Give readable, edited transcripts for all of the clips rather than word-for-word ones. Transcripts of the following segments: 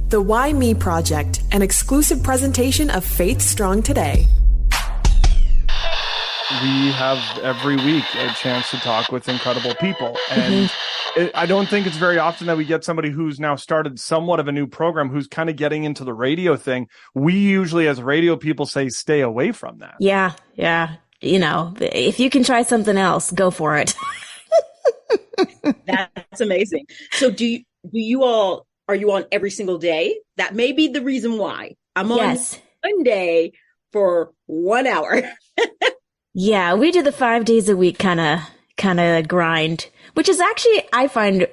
The Why Me Project, an exclusive presentation of Faith Strong Today. We have every week a chance to talk with incredible people. And I don't think it's very often that we get somebody who's now started somewhat of a new program who's kind of getting into the radio thing. We usually, as radio people, say stay away from that. Yeah. You know, if you can try something else, go for it. That's amazing. So are you on every single day? That may be the reason why. I'm on one day for 1 hour. Yeah, we do the 5 days a week kind of grind, which is actually, I find,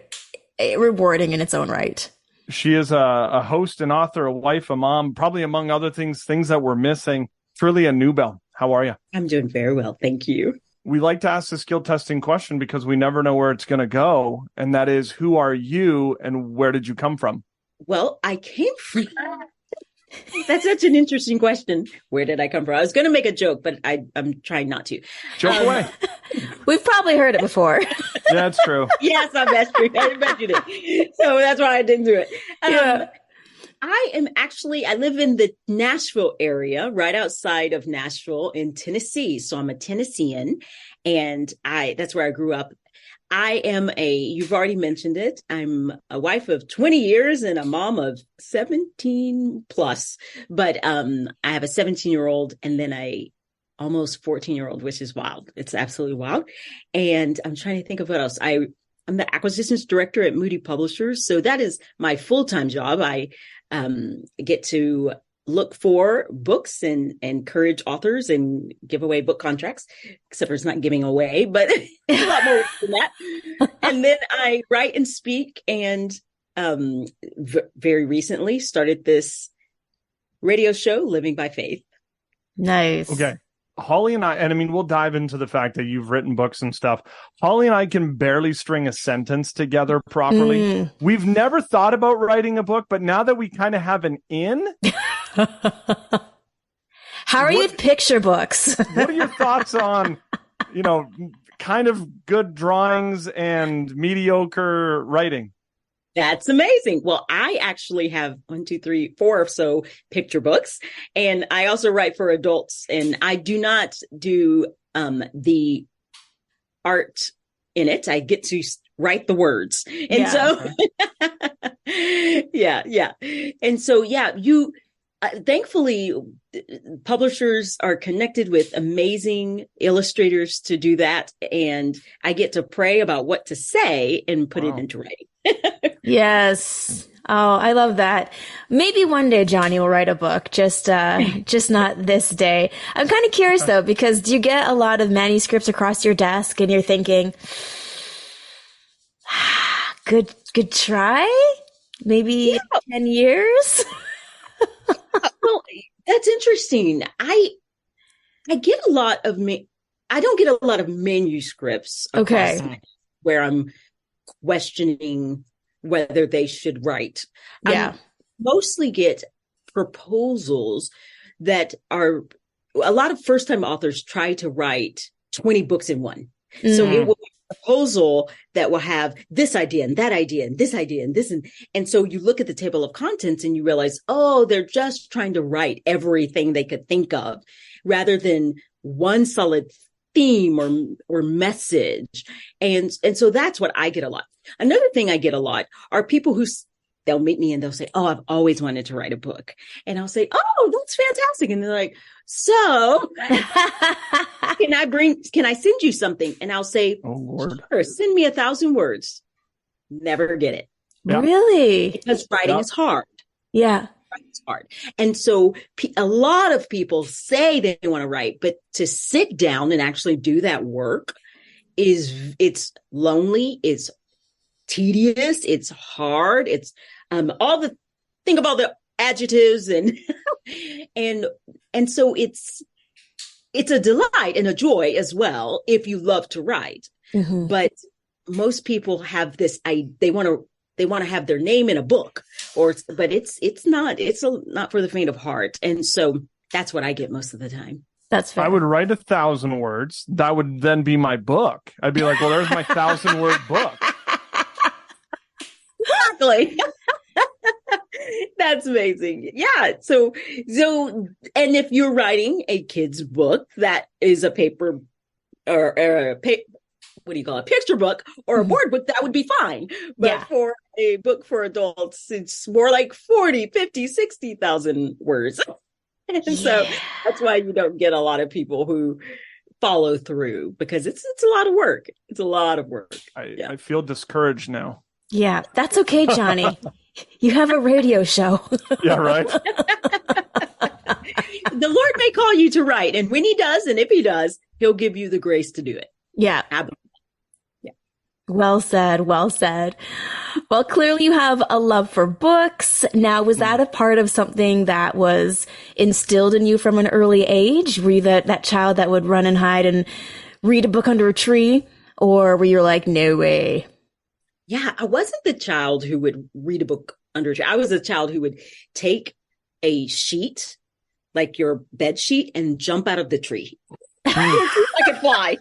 rewarding in its own right. She is a host, an author, a wife, a mom, probably among other things that we're missing. Trillia Newbell, how are you? I'm doing very well, thank you. We like to ask the skill testing question because we never know where it's going to go, and that is, who are you and where did you come from? Well, I came from... That's such an interesting question. Where did I come from? I was going to make a joke, but I'm trying not to. Joke away. We've probably heard it before. Yeah, that's true. Yes, I bet you did. So that's why I didn't do it. I live in the Nashville area, right outside of Nashville in Tennessee. So I'm a Tennessean, and that's where I grew up. You've already mentioned it, I'm a wife of 20 years and a mom of 17 plus, but I have a 17-year-old and then a almost 14-year-old, which is wild. It's absolutely wild. And I'm trying to think of what else. I'm the acquisitions director at Moody Publishers. So that is my full-time job. I get to look for books and encourage authors and give away book contracts, except for it's not giving away, but a lot more than that. And then I write and speak, and very recently started this radio show, Living by Faith. Nice. Okay. Holly and I mean, we'll dive into the fact that you've written books and stuff. Holly and I can barely string a sentence together properly. We've never thought about writing a book, but now that we kind of have an in. How are you with picture books? What are your thoughts on, kind of good drawings and mediocre writing? That's amazing. Well, I actually have 1, 2, 3, 4 or so picture books, and I also write for adults, and I do not do the art in it. I get to write the words. And so, yeah. And so, you, thankfully, publishers are connected with amazing illustrators to do that. And I get to pray about what to say and put it into writing. Yes. Oh, I love that. Maybe one day Johnny will write a book, just not this day. I'm kind of curious though, because do you get a lot of manuscripts across your desk and you're thinking, good try? Maybe 10 years? Well, that's interesting. I get a lot of I don't get a lot of manuscripts. Okay. Where I'm questioning whether they should write. Yeah. I mostly get proposals that are, a lot of first-time authors try to write 20 books in one. So it will be a proposal that will have this idea and that idea and this idea and this. And so you look at the table of contents and you realize, they're just trying to write everything they could think of rather than one solid theme or message. And so that's what I get a lot. Another thing I get a lot are people who they'll meet me and they'll say, I've always wanted to write a book. And I'll say, that's fantastic. And they're like, so can I send you something? And I'll say, sure, send me 1,000 words. Never get it. Yep. Really? Because writing is hard. Yeah. It's hard. And so a lot of people say they want to write, but to sit down and actually do that work it's lonely. It's tedious. It's hard. It's think of all the adjectives and so it's a delight and a joy as well if you love to write. But most people have this, they want to have their name in a book, but it's not for the faint of heart. And so that's what I get most of the time. That's fair. I would write 1,000 words. That would then be my book. I'd be like, well, there's my 1,000-word book. Exactly. That's amazing. Yeah. So, and if you're writing a kid's book that is a paper or what do you call it? Picture book or a board book, that would be fine. But for a book for adults, it's more like 40, 50, 60,000 words. And so that's why you don't get a lot of people who follow through, because it's a lot of work. It's a lot of work. I feel discouraged now. Yeah, that's okay, Johnny. You have a radio show. Yeah, right. The Lord may call you to write, and when he does, and if he does, he'll give you the grace to do it. Yeah. Yeah. Well said. Well said. Well, clearly you have a love for books. Now, was that a part of something that was instilled in you from an early age? Were you that child that would run and hide and read a book under a tree? Or were you like, no way? Yeah, I wasn't the child who would read a book under a tree. I was a child who would take a sheet, like your bed sheet, and jump out of the tree. I could fly.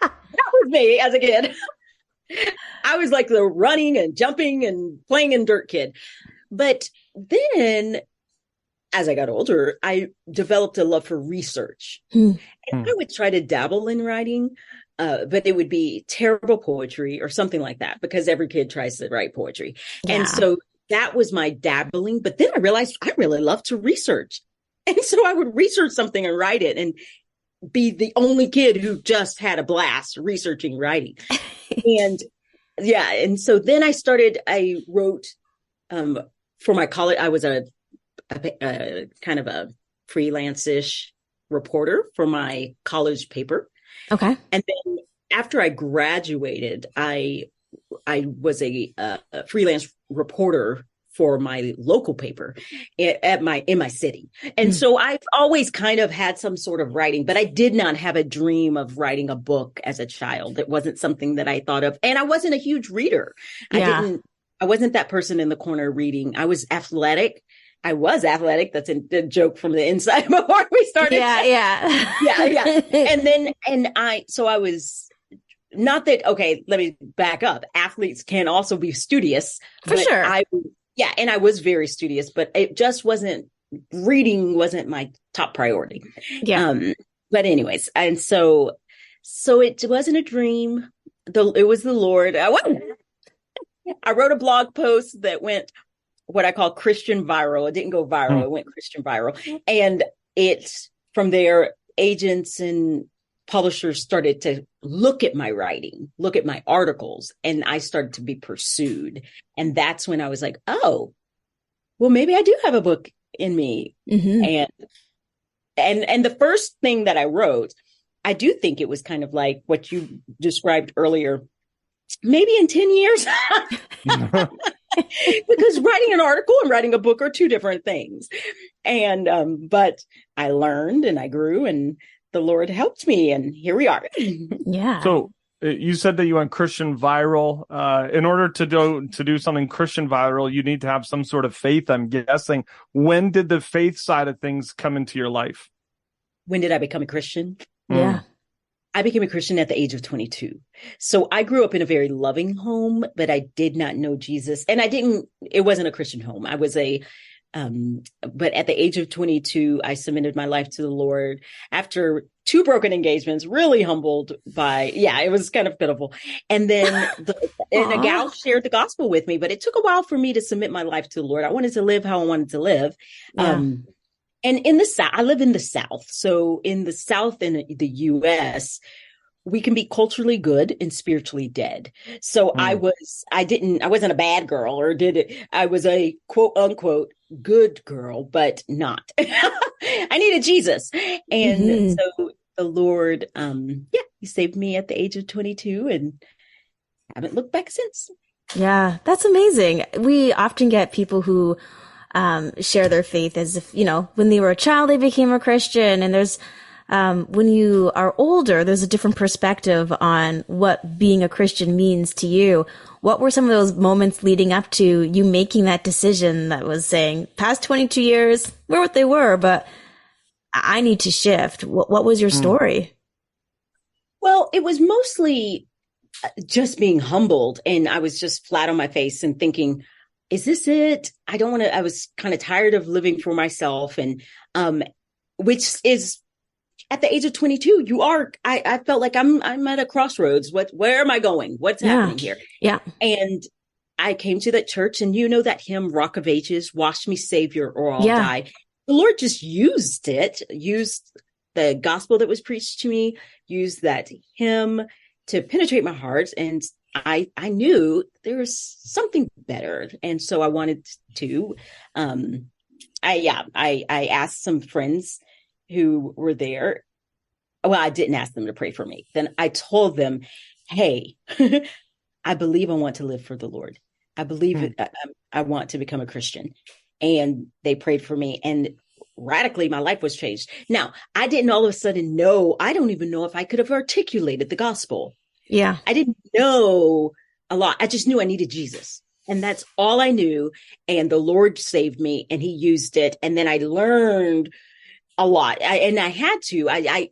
That was me as a kid. I was like the running and jumping and playing in dirt kid. But then as I got older, I developed a love for research. And I would try to dabble in writing, but it would be terrible poetry or something like that, because every kid tries to write poetry. Yeah. And so that was my dabbling. But then I realized I really love to research. And so I would research something and write it and be the only kid who just had a blast researching writing. And yeah. And so then I wrote for my college. I was a kind of a freelance-ish reporter for my college paper. Okay. And then after I graduated, I was a freelance reporter for my local paper in my city. And so I've always kind of had some sort of writing, but I did not have a dream of writing a book as a child. It wasn't something that I thought of. And I wasn't a huge reader. I wasn't that person in the corner reading. I was athletic. That's a joke from the inside before we started. Yeah. And I was not that, okay, let me back up. Athletes can also be studious. For sure. And I was very studious, but it just reading wasn't my top priority. Yeah. But anyways, and so it wasn't a dream. It was the Lord. I wrote a blog post that went what I call Christian viral. It didn't go viral. It went Christian viral. And from there, agents and publishers started to look at my writing, look at my articles, and I started to be pursued. And that's when I was like, oh, well, maybe I do have a book in me. And the first thing that I wrote, I do think it was kind of like what you described earlier, maybe in 10 years. Because writing an article and writing a book are two different things. And, but I learned and I grew and the Lord helped me and here we are. Yeah. So you said that you went Christian viral. In order to do something Christian viral, you need to have some sort of faith, I'm guessing. When did the faith side of things come into your life? When did I become a Christian? Yeah. I became a Christian at the age of 22. So I grew up in a very loving home, but I did not know Jesus. And it wasn't a Christian home. I was but at the age of 22, I submitted my life to the Lord after 2 broken engagements, really humbled it was kind of pitiful. And then a gal shared the gospel with me, but it took a while for me to submit my life to the Lord. I wanted to live how I wanted to live. Yeah. And in the South, I live in the South. So in the South in the U.S., we can be culturally good and spiritually dead. So I wasn't a bad girl I was a quote unquote good girl, but not. I needed Jesus. And so the Lord, he saved me at the age of 22 and haven't looked back since. Yeah, that's amazing. We often get people who share their faith as if, when they were a child, they became a Christian. And there's, when you are older, there's a different perspective on what being a Christian means to you. What were some of those moments leading up to you making that decision that was saying, past 22 years, we're what they were, but I need to shift? What was your story? Well, it was mostly just being humbled. And I was just flat on my face and thinking, is this it? I was kind of tired of living for myself. And, which is at the age of 22, I felt like I'm at a crossroads. Where am I going? What's happening here? Yeah. And I came to that church, and that hymn, Rock of Ages, wash me, Savior, or I'll die. The Lord just used the gospel that was preached to me, used that hymn to penetrate my heart. And I knew there was something better. And so I wanted to, I asked some friends who were there. Well, I didn't ask them to pray for me. Then I told them, hey, I believe I want to live for the Lord. I believe I want to become a Christian. And they prayed for me, and radically my life was changed. Now, I didn't all of a sudden know, I don't even know if I could have articulated the gospel. Yeah. I didn't know a lot. I just knew I needed Jesus. And that's all I knew. And the Lord saved me, and he used it. And then I learned a lot. I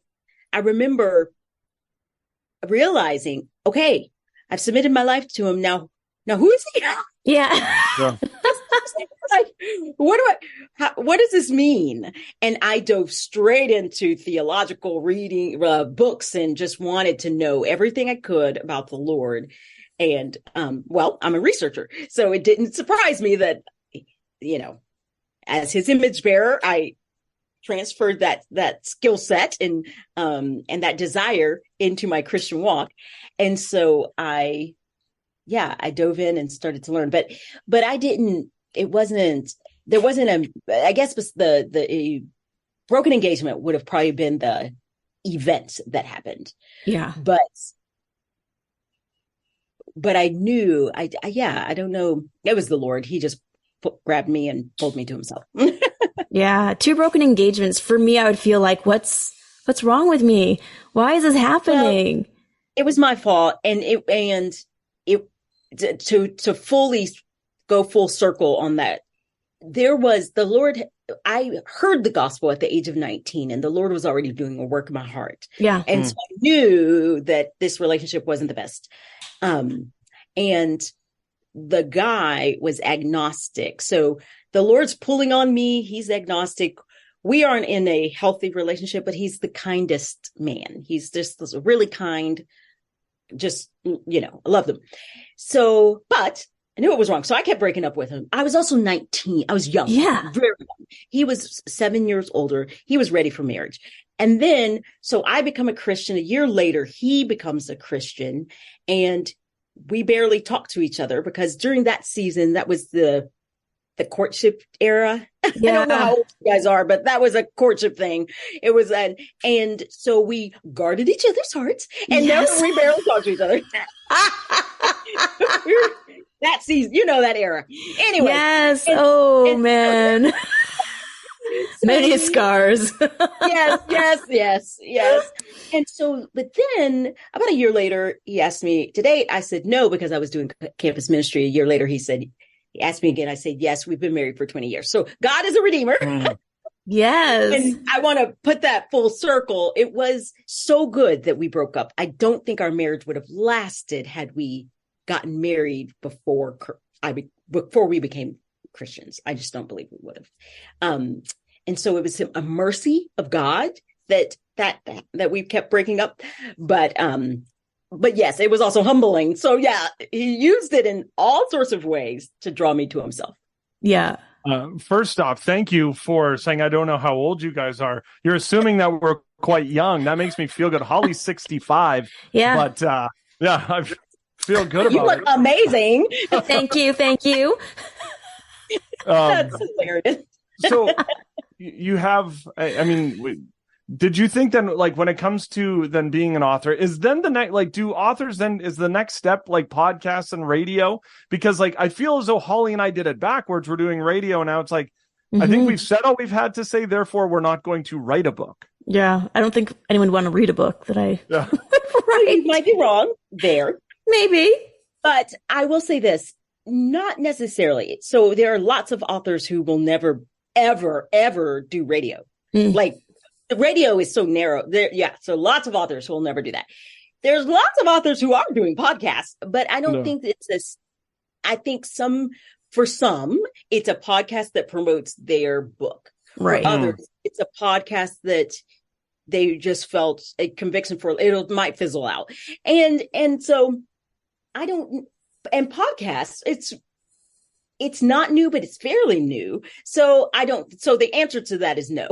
remember realizing, okay, I've submitted my life to him. Now who is he? Yeah. Like, what does this mean? And I dove straight into theological reading, books, and just wanted to know everything I could about the Lord. And, I'm a researcher, so it didn't surprise me that, as his image bearer, I transferred that skill set and that desire into my Christian walk. And so I dove in and started to learn, but there wasn't I guess the broken engagement would have probably been the event that happened. Yeah. But I knew, I don't know. It was the Lord. He just grabbed me and pulled me to himself. Yeah. 2 broken engagements. For me, I would feel like, what's wrong with me? Why is this happening? Well, it was my fault. And to fully go full circle on that, there was the Lord. I heard the gospel at the age of 19, and the Lord was already doing a work in my heart. Yeah. And so I knew that this relationship wasn't the best. And the guy was agnostic. So the Lord's pulling on me. He's agnostic. We aren't in a healthy relationship, but he's the kindest man. He's just really kind. Just, I love them. So, but I knew it was wrong. So I kept breaking up with him. I was also 19. I was young. Yeah. Very young. He was 7 years older. He was ready for marriage. And then, so I become a Christian. A year later, he becomes a Christian, and we barely talked to each other because during that season, that was the courtship era. Yeah. I don't know how old you guys are, but that was a courtship thing. It was and so we guarded each other's hearts, and now we barely talk to each other. That season, that era. Anyway. Yes. And, man. Many scars. Yes. And so, but then about a year later, he asked me to date. I said no, because I was doing campus ministry. A year later, he asked me again. I said, yes, we've been married for 20 years. So God is a redeemer. Yes. And I want to put that full circle. It was so good that we broke up. I don't think our marriage would have lasted had we gotten married before we became Christians. I just don't believe we would have. And so it was a mercy of God that we kept breaking up. But yes, it was also humbling. So yeah, he used it in all sorts of ways to draw me to himself. Yeah. First off, thank you for saying, I don't know how old you guys are. You're assuming that we're quite young. That makes me feel good. Holly's 65. Yeah. But I feel good about it. You look amazing. Thank you. That's hilarious. So you have, did you think then, like, when it comes to then being an author, is then the next, like, do authors then, is the next step like podcasts and radio? Because like, I feel as though Holly and I did it backwards. We're doing radio, and now it's like, I think we've said all we've had to say, therefore we're not going to write a book. Yeah. I don't think anyone would want to read a book that I Yeah. Right. You might be wrong there. Maybe. But I will say this, not necessarily. So there are lots of authors who will never, ever, ever do radio. Like, the radio is so narrow. So lots of authors will never do that. There's lots of authors who are doing podcasts, but I don't think it's this. I think some For some, it's a podcast that promotes their book. Right. For others, it's a podcast that they just felt a conviction for. It might fizzle out. And so and podcasts, it's not new, but it's fairly new. So the answer to that is no.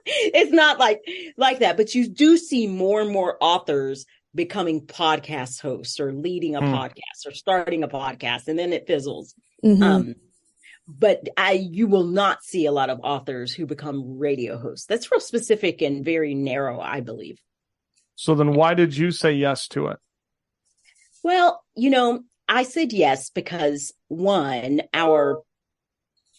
It's not like that, but you do see more and more authors becoming podcast hosts or leading a podcast or starting a podcast, and then it fizzles. But you will not see a lot of authors who become radio hosts. That's real specific and very narrow, I believe. So then why did you say yes to it? Well, I said yes because one, I'm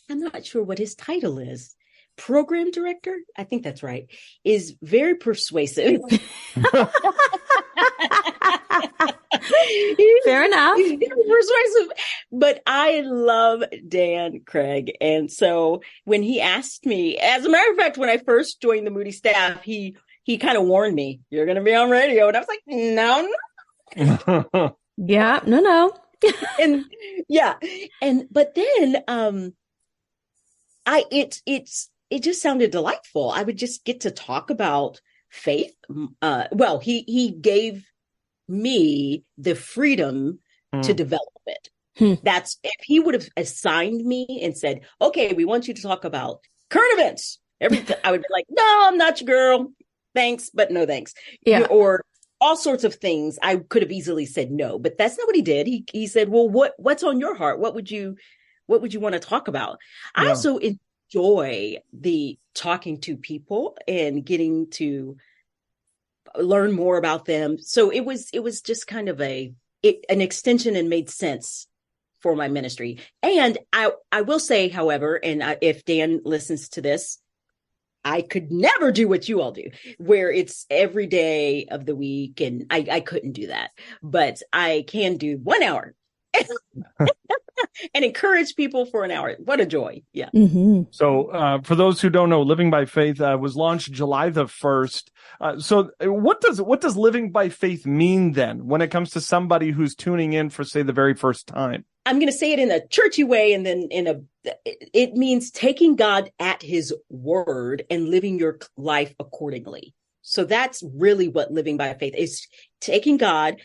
not sure what his title is. Program director, I think that's right, is very persuasive. Fair enough. He's very persuasive, but I love Dan Craig. And so when he asked me, as a matter of fact, when I first joined the Moody staff, he kind of warned me, you're going to be on radio. And I was like, no. Yeah, no. And yeah. But then, it just sounded delightful. I would just get to talk about faith. He gave me the freedom to develop it. That's if he would have assigned me and said, okay, we want you to talk about current events. I would be like, no, I'm not your girl. Thanks, but no thanks. Yeah. Or all sorts of things. I could have easily said no, but that's not what he did. He said, well, what's on your heart? What would you want to talk about? Yeah. I also enjoy the talking to people and getting to learn more about them. So it was just kind of an extension and made sense for my ministry. And I will say, however, and if Dan listens to this, I could never do what you all do, where it's every day of the week. And I couldn't do that, but I can do 1 hour and encourage people for an hour. What a joy. Yeah. Mm-hmm. So for those who don't know, Living by Faith was launched July the 1st. So what does Living by Faith mean then when it comes to somebody who's tuning in for, say, the very first time? I'm going to say it in a churchy way, and then it means taking God at his word and living your life accordingly. So that's really what Living by Faith is: taking God,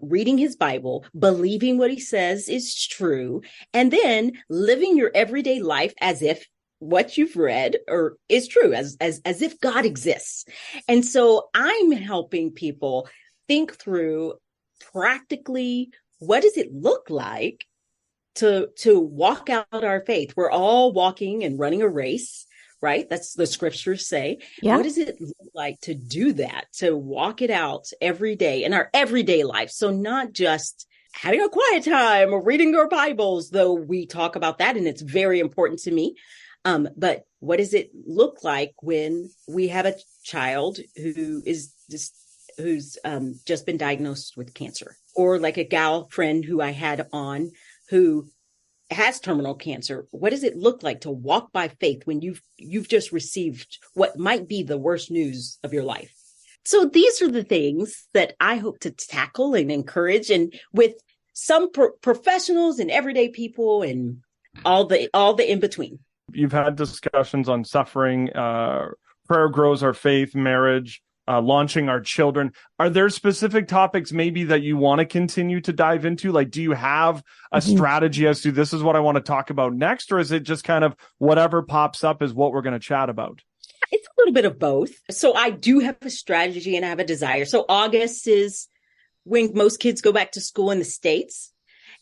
reading his Bible, believing what he says is true, and then living your everyday life as if what you've read or is true, as if God exists. And so I'm helping people think through practically, what does it look like to walk out our faith? We're all walking and running a race, right? That's the scriptures say. Yeah. What does it look like to do that, to walk it out every day in our everyday life? So not just having a quiet time or reading your Bibles, though we talk about that and it's very important to me. But what does it look like when we have a child who's just been diagnosed with cancer, or like a gal friend who I had on who has terminal cancer? What does it look like to walk by faith when you've just received what might be the worst news of your life? So these are the things that I hope to tackle and encourage, and with some professionals and everyday people and all the in between. You've had discussions on suffering, prayer grows our faith, marriage, launching our children. Are there specific topics maybe that you want to continue to dive into? Like, do you have a strategy as to this is what I want to talk about next? Or is it just kind of whatever pops up is what we're going to chat about? It's a little bit of both. So I do have a strategy and I have a desire. So August is when most kids go back to school in the States.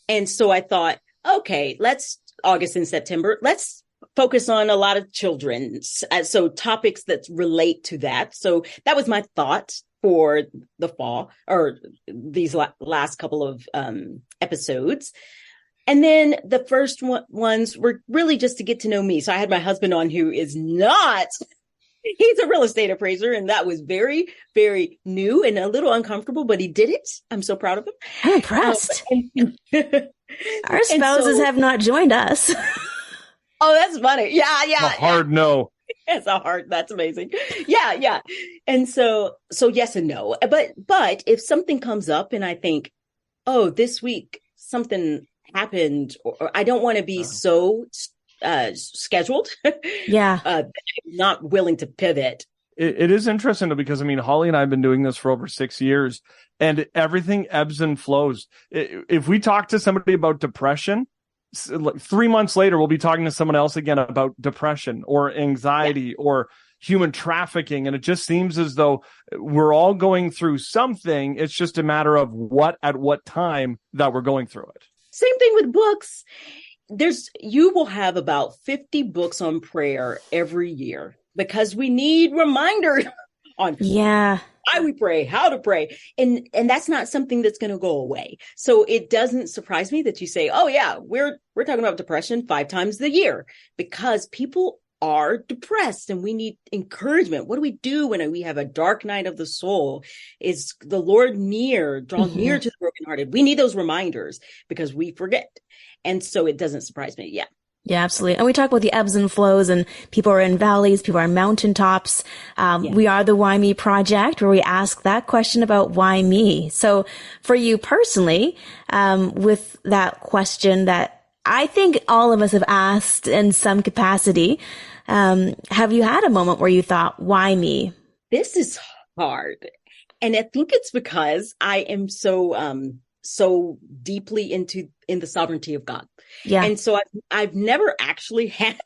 And so I thought, okay, August and September, let's focus on a lot of children. So topics that relate to that. So that was my thought for the fall, or these last couple of episodes. And then the first ones were really just to get to know me. So I had my husband on, who is he's a real estate appraiser. And that was very, very new and a little uncomfortable, but he did it. I'm so proud of him. I'm impressed. Our spouses have not joined us. Oh, that's funny. Yeah. A hard no. It's that's amazing. Yeah. And so yes and no. But if something comes up and I think, oh, this week something happened, or I don't want to be so scheduled. Yeah. Not willing to pivot. It is interesting though, because I mean, Holly and I have been doing this for over 6 years, and everything ebbs and flows. If we talk to somebody about depression, like 3 months later, we'll be talking to someone else again about depression or anxiety or human trafficking. And it just seems as though we're all going through something. It's just a matter of at what time that we're going through it. Same thing with books. You will have about 50 books on prayer every year, because we need reminders on why we pray, how to pray. And that's not something that's going to go away. So it doesn't surprise me that you say, oh yeah, we're talking about depression 5 times a year, because people are depressed and we need encouragement. What do we do when we have a dark night of the soul? Is the Lord near, draw near to the brokenhearted? We need those reminders because we forget. And so it doesn't surprise me. Yeah. Yeah, absolutely. And we talk about the ebbs and flows, and people are in valleys, people are on mountaintops. We are the Why Me Project, where we ask that question about why me. So for you personally, with that question that I think all of us have asked in some capacity, have you had a moment where you thought, why me? This is hard. And I think it's because I am so deeply in the sovereignty of God. Yeah. And so I've never actually had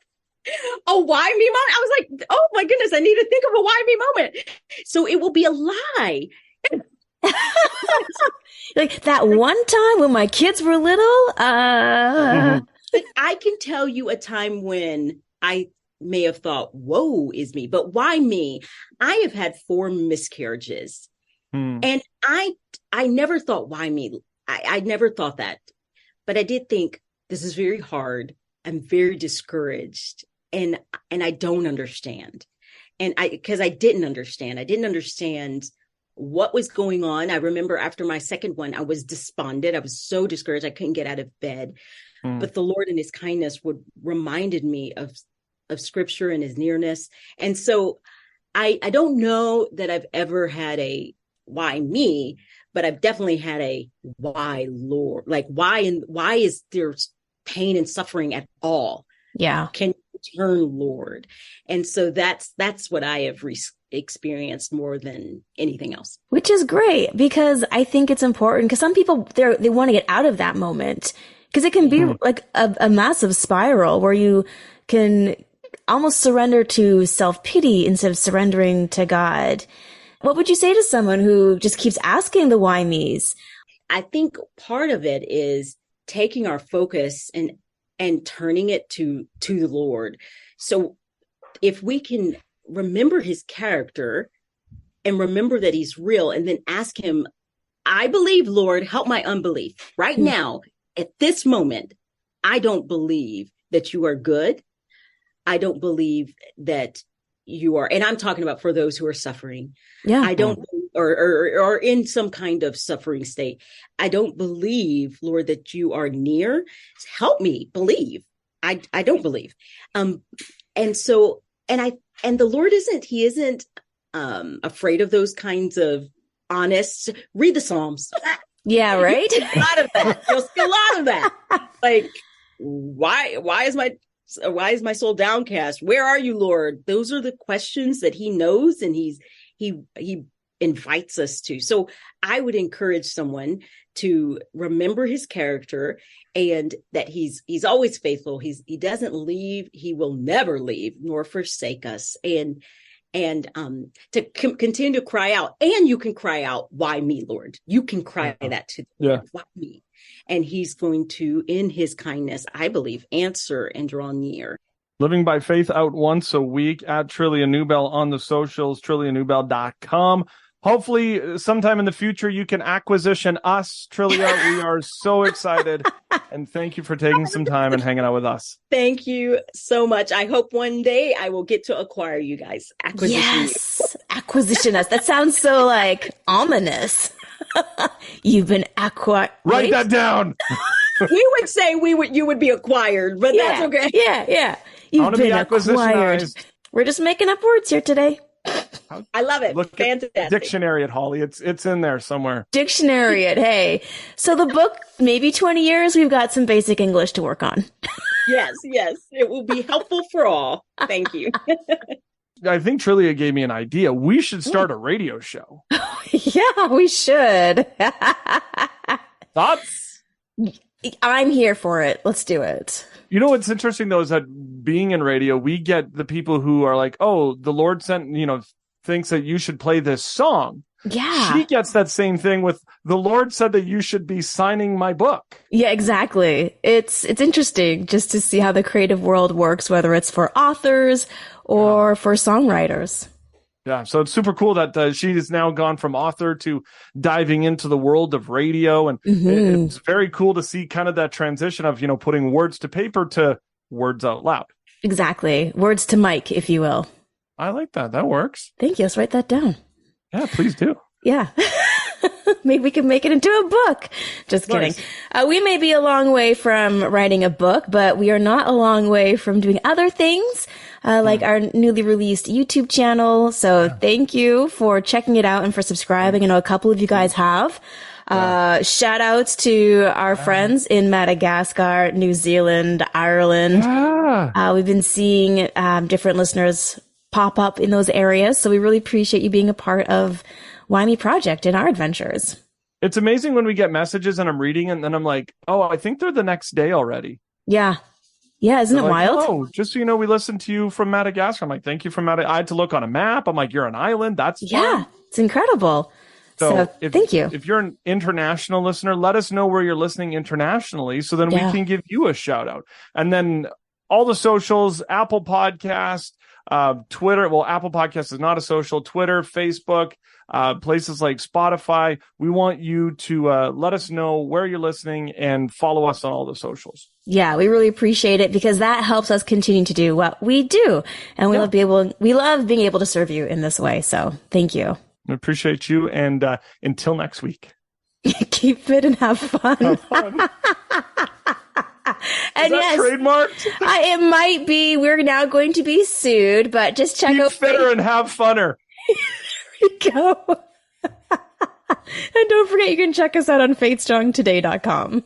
a why me moment. I was like, oh my goodness, I need to think of a why me moment. So it will be a lie. Like that one time when my kids were little. But I can tell you a time when I may have thought, woe is me, but why me? I have had 4 miscarriages. And I never thought, why me? I never thought that, but I did think, this is very hard. I'm very discouraged, and I don't understand. And because I didn't understand what was going on. I remember after my second one, I was despondent. I was so discouraged. I couldn't get out of bed, but the Lord in his kindness reminded me of scripture and his nearness. And so I don't know that I've ever had a why me, but I've definitely had a why Lord, like why is there pain and suffering at all? Yeah. Can you turn, Lord? And so that's what I have experienced more than anything else. Which is great, because I think it's important, because some people, they want to get out of that moment, because it can be like a massive spiral where you can almost surrender to self-pity instead of surrendering to God. What would you say to someone who just keeps asking the why me's? I think part of it is taking our focus and turning it to the Lord. So if we can remember his character and remember that he's real, and then ask him, I believe, Lord, help my unbelief. Right now, at this moment, I don't believe that you are good. I don't believe that you are, and I'm talking about for those who are suffering. Yeah. I don't, or in some kind of suffering state. I don't believe, Lord, that you are near. Help me believe. I don't believe. And so, and the Lord isn't afraid of those kinds of honest, read the Psalms. Yeah. Right. A lot of that. You'll see a lot of that. Like, why is my soul downcast? Where are you, Lord? Those are the questions that he knows, and he invites us to. So I would encourage someone to remember his character, and that he's always faithful. He doesn't leave. He will never leave nor forsake us. And to continue to cry out, and you can cry out, why me, Lord? You can cry that to the Lord, why me? And he's going to, in his kindness, I believe, answer and draw near. Living by Faith out once a week at Trillia Newbell on the socials, trillianewbell.com. Hopefully, sometime in the future, you can acquisition us, Trillia. We are so excited. And thank you for taking some time and hanging out with us. Thank you so much. I hope one day I will get to acquire you guys. Acquisition us. That sounds so like ominous. You've been acquired. Write that down. We would say you would be acquired, but that's okay. Yeah. You've been acquired. We're just making up words here today. I love it. Look Fantastic. at dictionary at Holly. It's in there somewhere. Dictionary it. Hey. So the book, maybe 20 years, we've got some basic English to work on. Yes. It will be helpful for all. Thank you. I think Trillia gave me an idea. We should start a radio show. Yeah, we should. Thoughts? I'm here for it. Let's do it. You know what's interesting though is that being in radio, we get the people who are like, "Oh, the Lord sent, thinks that you should play this song." Yeah. She gets that same thing with the Lord said that you should be signing my book. Yeah, exactly. It's interesting just to see how the creative world works, whether it's for authors or for songwriters. Yeah, so it's super cool that she has now gone from author to diving into the world of radio. And it's very cool to see kind of that transition of, putting words to paper to words out loud. Exactly. Words to mic, if you will. I like that. That works. Thank you. Let's write that down. Yeah, please do. Yeah. Maybe we can make it into a book. Just kidding. Nice. We may be a long way from writing a book, but we are not a long way from doing other things, like our newly released YouTube channel. So thank you for checking it out and for subscribing. I know a couple of you guys have. Shout outs to our friends in Madagascar, New Zealand, Ireland. We've been seeing different listeners pop up in those areas. So we really appreciate you being a part of Why Project and our adventures. It's amazing when we get messages and I'm reading and then I'm like, oh, I think they're the next day already. Yeah. Yeah. Isn't it wild? Oh, just so you know, we listened to you from Madagascar. I'm like, thank you from Madagascar. I had to look on a map. I'm like, you're an island. That's fun. It's incredible. So thank you. If you're an international listener, let us know where you're listening internationally so then we can give you a shout out. And then all the socials, Apple Podcast, Twitter. Well, Apple Podcast is not a social. Twitter, Facebook, places like Spotify. We want you to let us know where you're listening and follow us on all the socials. Yeah, we really appreciate it because that helps us continue to do what we do. And we love being able to serve you in this way. So thank you. I appreciate you. And until next week. Keep fit and have fun. Have fun. And is that trademarked? It might be. We're now going to be sued, but just check out. Keep fitter and have funner. There we go. And don't forget, you can check us out on faithstrongtoday.com.